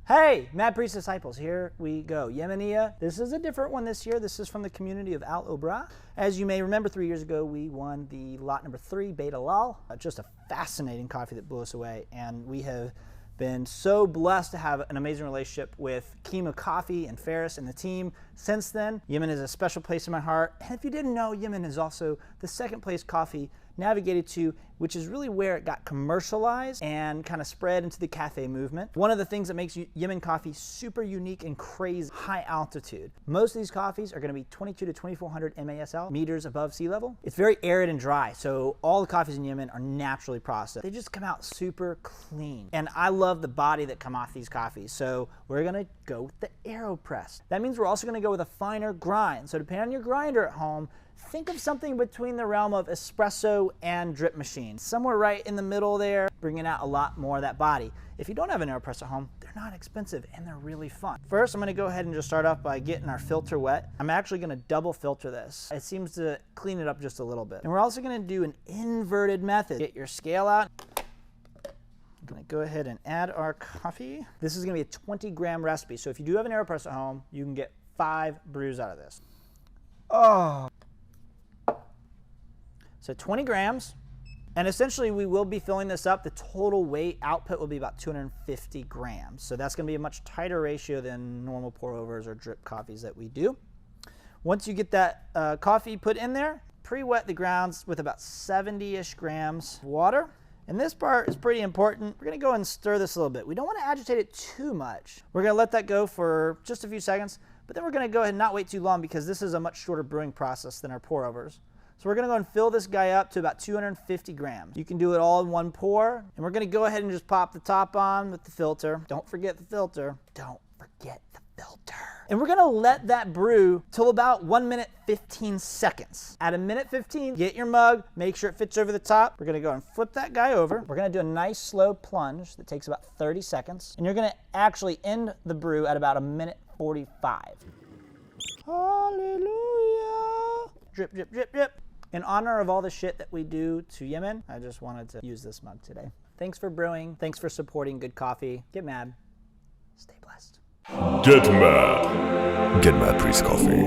Hey, Mad Priest Disciples, here we go. Yemenia. This is a different one this year. This is from the community of Obrah. As you may remember, 3 years ago, we won the lot number 3, Beta Lal. Just a fascinating coffee that blew us away. And we have been so blessed to have an amazing relationship with Kima Coffee and Ferris and the team since then. Yemen is a special place in my heart. And if you didn't know, Yemen is also the second place coffee navigated to, which is really where it got commercialized and kind of spread into the cafe movement. One of the things that makes Yemen coffee super unique and crazy, high altitude. Most of these coffees are going to be 22 to 2400 MASL, meters above sea level. It's very arid and dry, so all the coffees in Yemen are naturally processed. They just come out super clean. And I love the body that come off these coffees, so we're going to go with the Aeropress. That means we're also going to go with a finer grind. So depending on your grinder at home, think of something between the realm of espresso and drip machine. Somewhere right in the middle there, bringing out a lot more of that body. If you don't have an Aeropress at home, they're not expensive and they're really fun. First, I'm gonna go ahead and just start off by getting our filter wet. I'm actually gonna double filter this. It seems to clean it up just a little bit. And we're also gonna do an inverted method. Get your scale out. I'm gonna go ahead and add our coffee. This is gonna be a 20-gram recipe. So if you do have an Aeropress at home, you can get 5 brews out of this. Oh. So 20 grams, and essentially we will be filling this up. The total weight output will be about 250 grams. So that's gonna be a much tighter ratio than normal pour overs or drip coffees that we do. Once you get that coffee put in there, pre-wet the grounds with about 70-ish grams of water. And this part is pretty important. We're gonna go and stir this a little bit. We don't wanna agitate it too much. We're gonna let that go for just a few seconds, but then we're gonna go ahead and not wait too long because this is a much shorter brewing process than our pour overs. So we're gonna go and fill this guy up to about 250 grams. You can do it all in one pour, and we're gonna go ahead and just pop the top on with the filter. Don't forget the filter. Don't forget the filter. And we're gonna let that brew till about 1 minute 15 seconds. At 1 minute 15, get your mug, make sure it fits over the top. We're gonna go and flip that guy over. We're gonna do a nice slow plunge that takes about 30 seconds. And you're gonna actually end the brew at about 1 minute 45. Hallelujah. Drip, drip, drip, drip. In honor of all the shit that we do to Yemen, I just wanted to use this mug today. Thanks for brewing. Thanks for supporting good coffee. Get mad. Stay blessed. Get mad. Get Mad Priest Coffee.